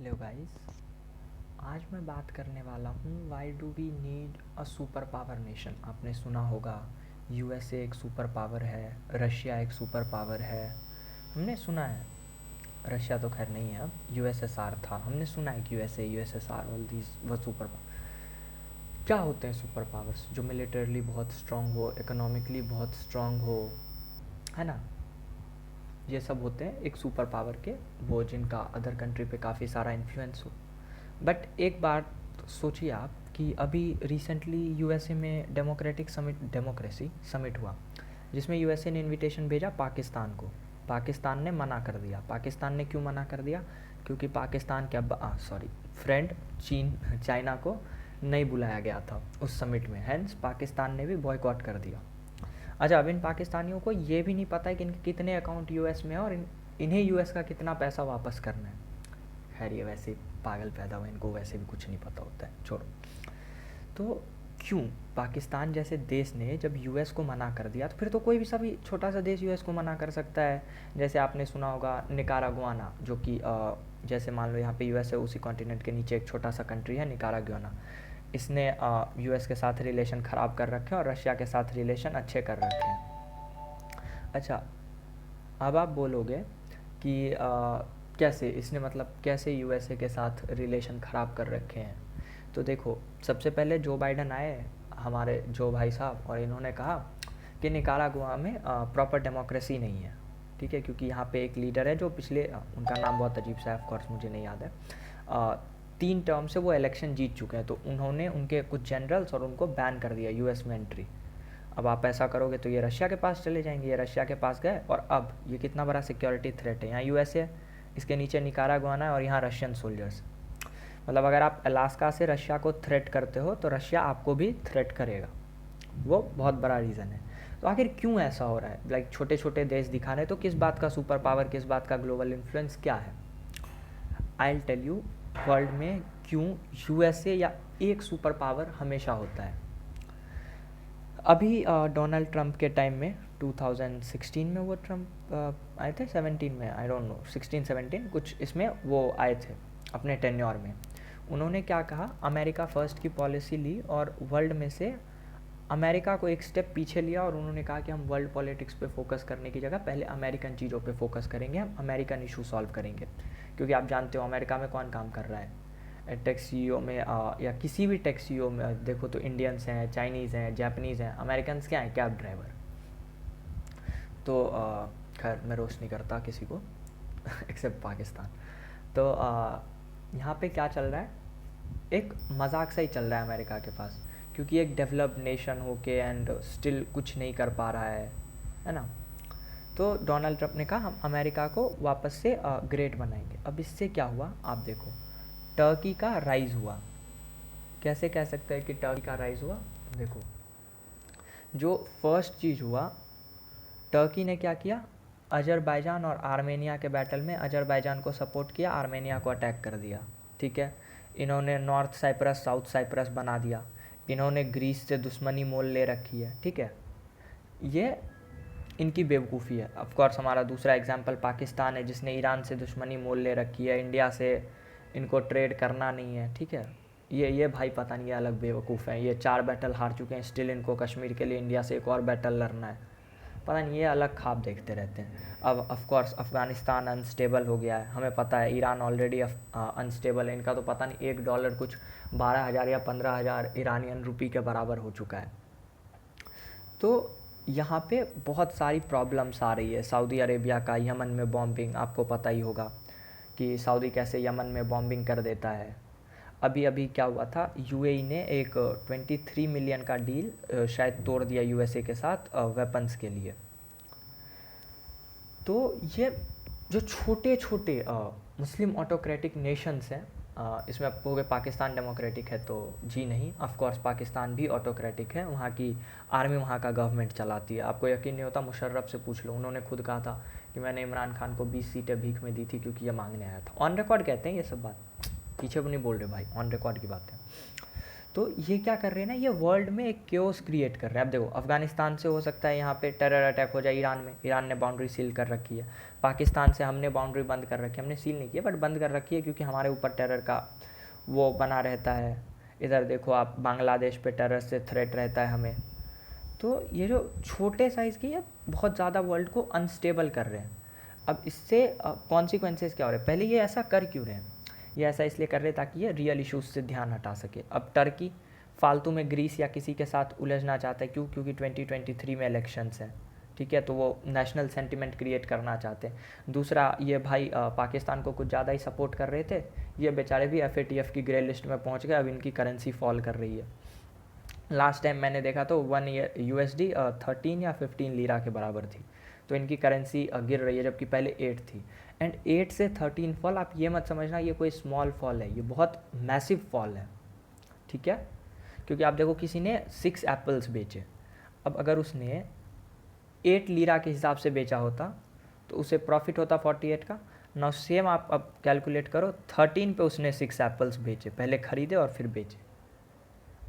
Hello guys. आज मैं बात करने वाला हूँ why do we need a super power nation. आपने सुना होगा यूएसए एक सुपर पावर है, रशिया एक सुपर पावर है। हमने सुना है, रशिया तो खैर नहीं है, अब यूएसएसआर था। हमने सुना है कि यूएसए यूएसएसआर ऑल दीज वो सुपर पावर। क्या होते हैं सुपर पावर्स? जो मिलिटरली बहुत स्ट्रांग हो, इकोनॉमिकली बहुत स्ट्रांग हो, है ना। ये सब होते हैं एक सुपर पावर के, वो जिनका अदर कंट्री पे काफ़ी सारा इन्फ्लुएंस हो। बट एक बात सोचिए आप कि अभी रिसेंटली यूएसए में डेमोक्रेसी समिट हुआ, जिसमें यूएसए ने इनविटेशन भेजा पाकिस्तान को। पाकिस्तान ने मना कर दिया। पाकिस्तान ने क्यों मना कर दिया? क्योंकि पाकिस्तान के फ्रेंड चाइना को नहीं बुलाया गया था उस समिट में, हैंस पाकिस्तान ने भी बॉयकॉट कर दिया। अच्छा, अब इन पाकिस्तानियों को ये भी नहीं पता है कि इनके कितने अकाउंट यूएस में है और इन्हें यूएस का कितना पैसा वापस करना है। खैर, ये वैसे पागल पैदा हुए, इनको वैसे भी कुछ नहीं पता होता है, छोड़ो। तो क्यों पाकिस्तान जैसे देश ने जब यूएस को मना कर दिया, तो फिर तो कोई भी सभी छोटा सा देश यूएस को मना कर सकता है। जैसे आपने सुना होगा निकारागुआना, जो कि जैसे मान लो यहाँ पे यूएस है, उसी कॉन्टिनेंट के नीचे एक छोटा सा कंट्री है निकारागुआना। इसने यूएस के साथ रिलेशन ख़राब कर रखे हैं और रशिया के साथ रिलेशन अच्छे कर रखे हैं। अच्छा, अब आप बोलोगे कि कैसे इसने, मतलब कैसे यूएसए के साथ रिलेशन ख़राब कर रखे हैं? तो देखो, सबसे पहले जो बाइडन आए, हमारे जो भाई साहब, और इन्होंने कहा कि निकारागुआ में प्रॉपर डेमोक्रेसी नहीं है, ठीक है। क्योंकि यहाँ पे एक लीडर है जो पिछले उनका नाम बहुत अजीब सा है, ऑफ कोर्स मुझे नहीं याद है। 3 टर्म से वो इलेक्शन जीत चुके हैं, तो उन्होंने उनके कुछ जनरल्स और उनको बैन कर दिया यूएस में एंट्री। अब आप ऐसा करोगे तो ये रशिया के पास चले जाएंगे। ये रशिया के पास गए और अब ये कितना बड़ा सिक्योरिटी थ्रेट है। यहाँ यूएसए है, इसके नीचे निकारागुआना है और यहाँ रशियन सोल्जर्स। मतलब अगर आप अलास्का से रशिया को थ्रेट करते हो तो रशिया आपको भी थ्रेट करेगा। वो बहुत बड़ा रीज़न है। तो आखिर क्यों ऐसा हो रहा है? लाइक छोटे छोटे देश दिखा रहे, तो किस बात का सुपर पावर, किस बात का ग्लोबल इन्फ्लुएंस क्या है? I will tell you world में क्यों यूएसए या एक सुपर पावर हमेशा होता है। अभी डोनाल्ड ट्रंप के टाइम में 2016 में वो ट्रंप आए थे, 17 में, आई डोंट नो, 16-17 कुछ इसमें वो आए थे अपने टेन्योर में। उन्होंने क्या कहा, अमेरिका फ़र्स्ट की पॉलिसी ली और वर्ल्ड में से अमेरिका को एक स्टेप पीछे लिया और उन्होंने कहा कि हम वर्ल्ड पॉलिटिक्स पे फोकस करने की जगह पहले अमेरिकन चीज़ों पे फोकस करेंगे, हम अमेरिकन इशू सॉल्व करेंगे। क्योंकि आप जानते हो अमेरिका में कौन काम कर रहा है टेक सीईओ में, या किसी भी टेक सीईओ में देखो तो इंडियंस हैं, चाइनीज़ हैं, जापानीज़ हैं, अमेरिकन्स क्या हैं, कैब ड्राइवर। तो खैर मैं रोस्ट नहीं करता किसी को एक्सेप्ट पाकिस्तान। तो यहाँ पे क्या चल रहा है, एक मजाक सा ही चल रहा है अमेरिका के पास, क्योंकि एक डेवलप्ड नेशन होके एंड स्टिल कुछ नहीं कर पा रहा है ना। तो डोनाल्ड ट्रंप ने कहा हम अमेरिका को वापस से ग्रेट बनाएंगे। अब इससे क्या हुआ आप देखो, टर्की का राइज़ हुआ। कैसे कह सकते हैं कि टर्की का राइज़ हुआ? देखो, जो फर्स्ट चीज़ हुआ, टर्की ने क्या किया, अजरबैजान और आर्मेनिया के बैटल में अजरबैजान को सपोर्ट किया, आर्मेनिया को अटैक कर दिया, ठीक है। इन्होंने नॉर्थ साइप्रस साउथ साइप्रस बना दिया। इन्होंने ग्रीस से दुश्मनी मोल ले रखी है, ठीक है। ये इनकी बेवकूफ़ी है। ऑफ कोर्स हमारा दूसरा एग्जाम्पल पाकिस्तान है, जिसने ईरान से दुश्मनी मोल ले रखी है, इंडिया से इनको ट्रेड करना नहीं है, ठीक है। ये भाई पता नहीं, ये अलग बेवकूफ़ हैं। ये 4 बैटल हार चुके हैं, स्टिल इनको कश्मीर के लिए इंडिया से एक और बैटल लड़ना है। पता नहीं, ये अलग ख्वाब देखते रहते हैं। अब ऑफ कोर्स अफ़गानिस्तान अनस्टेबल हो गया है, हमें पता है। ईरान ऑलरेडी अनस्टेबल है, इनका तो पता नहीं $1 कुछ 12,000 या 15,000 ईरानियन रुपी के बराबर हो चुका है। तो यहाँ पे बहुत सारी प्रॉब्लम्स आ रही है। सऊदी अरेबिया का यमन में बॉम्बिंग, आपको पता ही होगा कि सऊदी कैसे यमन में बॉम्बिंग कर देता है। अभी अभी क्या हुआ था, यूएई ने एक 23 मिलियन का डील शायद तोड़ दिया यूएसए के साथ वेपन्स के लिए। तो ये जो छोटे छोटे मुस्लिम ऑटोक्रेटिक नेशंस हैं, इसमें आप कहोगे पाकिस्तान डेमोक्रेटिक है, तो जी नहीं, ऑफ कोर्स पाकिस्तान भी ऑटोक्रेटिक है। वहाँ की आर्मी वहाँ का गवर्नमेंट चलाती है। आपको यकीन नहीं होता, मुशर्रफ से पूछ लो, उन्होंने खुद कहा था कि मैंने इमरान खान को 20 सीटें भीख में दी थी क्योंकि ये मांगने आया था। ऑन रिकॉर्ड कहते हैं ये सब बात, पीछे भी नहीं बोल रहे भाई, ऑन रिकॉर्ड की बात है। तो ये क्या कर रहे हैं ना, ये वर्ल्ड में एक क्योस क्रिएट कर रहे हैं। अब देखो, अफ़गानिस्तान से हो सकता है यहाँ पे टेरर अटैक हो जाए ईरान में, ईरान ने बाउंड्री सील कर रखी है। पाकिस्तान से हमने बाउंड्री बंद कर रखी है, हमने सील नहीं किया बट बंद कर रखी है, क्योंकि हमारे ऊपर टेरर का वो बना रहता है। इधर देखो आप, बांग्लादेश पे टेरर से थ्रेट रहता है हमें। तो ये जो छोटे साइज़ की, ये बहुत ज़्यादा वर्ल्ड को अनस्टेबल कर रहे हैं। अब इससे कॉन्सिक्वेंसेस क्या हो रहे हैं? पहले ये ऐसा कर क्यों रहे हैं? ये ऐसा इसलिए कर रहे हैं ताकि ये रियल इश्यूज से ध्यान हटा सके। अब टर्की फालतू में ग्रीस या किसी के साथ उलझना चाहता है, क्यों? क्योंकि 2023 में इलेक्शंस हैं, ठीक है, तो वो नेशनल सेंटिमेंट क्रिएट करना चाहते हैं। दूसरा, ये भाई पाकिस्तान को कुछ ज़्यादा ही सपोर्ट कर रहे थे, ये बेचारे भी FATF की ग्रे लिस्ट में पहुंच गए, अब इनकी करेंसी फॉल कर रही है। लास्ट टाइम मैंने देखा तो 1 ईयर USD 13 या 15 लीरा के बराबर थी, तो इनकी करेंसी गिर रही है, जबकि पहले 8 थी। एंड 8 से 13 फॉल, आप ये मत समझना ये कोई स्मॉल फॉल है, ये बहुत मैसिव फॉल है, ठीक है। क्योंकि आप देखो, किसी ने 6 एप्पल्स बेचे, अब अगर उसने 8 लीरा के हिसाब से बेचा होता तो उसे प्रॉफिट होता 48 का। ना सेम आप अब कैलकुलेट करो, 13 पे उसने 6 एप्पल्स बेचे, पहले खरीदे और फिर बेचे,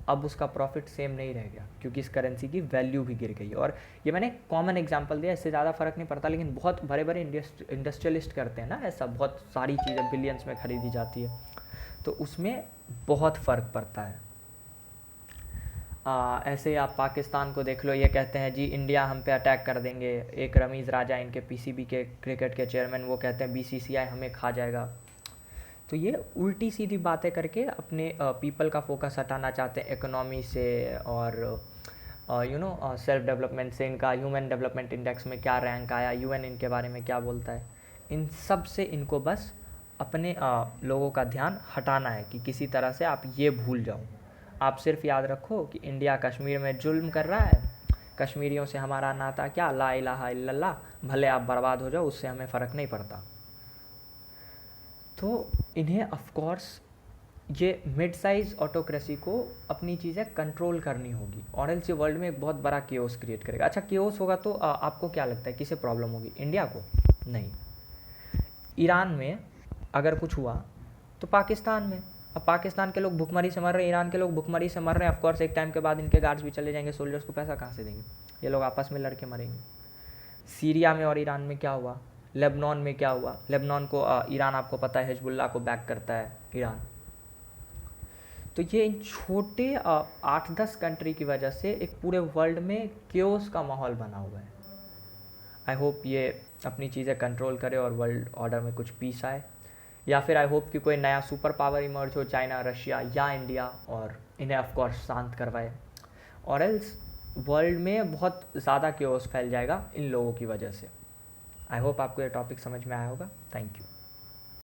अब उसका प्रॉफिट सेम नहीं रह गया, क्योंकि इस करेंसी की वैल्यू भी गिर गई। और ये मैंने कॉमन एग्जांपल दिया, इससे ज़्यादा फ़र्क नहीं पड़ता, लेकिन बहुत बड़े बड़े इंडस्ट्रियलिस्ट करते हैं ना ऐसा, बहुत सारी चीज़ें बिलियंस में खरीदी जाती है, तो उसमें बहुत फ़र्क पड़ता है। ऐसे ही आप पाकिस्तान को देख लो, ये कहते हैं जी इंडिया हम पे अटैक कर देंगे। एक रमीज़ राजा, इनके PCB के क्रिकेट के चेयरमैन, वो कहते हैं BCCI हमें खा जाएगा। तो ये उल्टी सीधी बातें करके अपने पीपल का फोकस हटाना चाहते हैं इकोनॉमी से, और सेल्फ डेवलपमेंट से। इनका ह्यूमन डेवलपमेंट इंडेक्स में क्या रैंक आया, UN इनके बारे में क्या बोलता है, इन सब से इनको बस अपने लोगों का ध्यान हटाना है कि किसी तरह से आप ये भूल जाओ। आप सिर्फ याद रखो कि इंडिया कश्मीर में जुल्म कर रहा है, कश्मीरियों से हमारा नाता क्या, ला इलाहा इल्लल्लाह, भले आप बर्बाद हो जाओ, उससे हमें फ़र्क नहीं पड़ता। तो इन्हें ऑफ कोर्स ये मिड साइज़ ऑटोक्रेसी को अपनी चीज़ें कंट्रोल करनी होगी, और एल्स ये वर्ल्ड में एक बहुत बड़ा केओस क्रिएट करेगा। अच्छा, केओस होगा तो आपको क्या लगता है किसे प्रॉब्लम होगी? इंडिया को? नहीं। ईरान में अगर कुछ हुआ तो पाकिस्तान में, अब पाकिस्तान के लोग भुखमरी से मर रहे हैं, ईरान के लोग भुखमरी से मर रहे हैं, ऑफकोर्स एक टाइम के बाद इनके गार्ड्स भी चले जाएंगे, सोल्जर्स को पैसा कहाँ से देंगे? ये लोग आपस में लड़ के मरेंगे। सीरिया में और ईरान में क्या हुआ? लेबनान में क्या हुआ? लेबनान को ईरान, आपको पता है, हिजबुल्लाह को बैक करता है ईरान। तो ये इन छोटे 8-10 कंट्री की वजह से एक पूरे वर्ल्ड में केओस का माहौल बना हुआ है। आई होप ये अपनी चीज़ें कंट्रोल करे और वर्ल्ड ऑर्डर में कुछ पीस आए, या फिर आई होप कि कोई नया सुपर पावर इमर्ज हो, चाइना, रशिया या इंडिया, और इन्हें ऑफकोर्स शांत करवाए, और एल्स वर्ल्ड में बहुत ज़्यादा केओस फैल जाएगा इन लोगों की वजह से। आई होप आपको ये टॉपिक समझ में आया होगा। Thank you.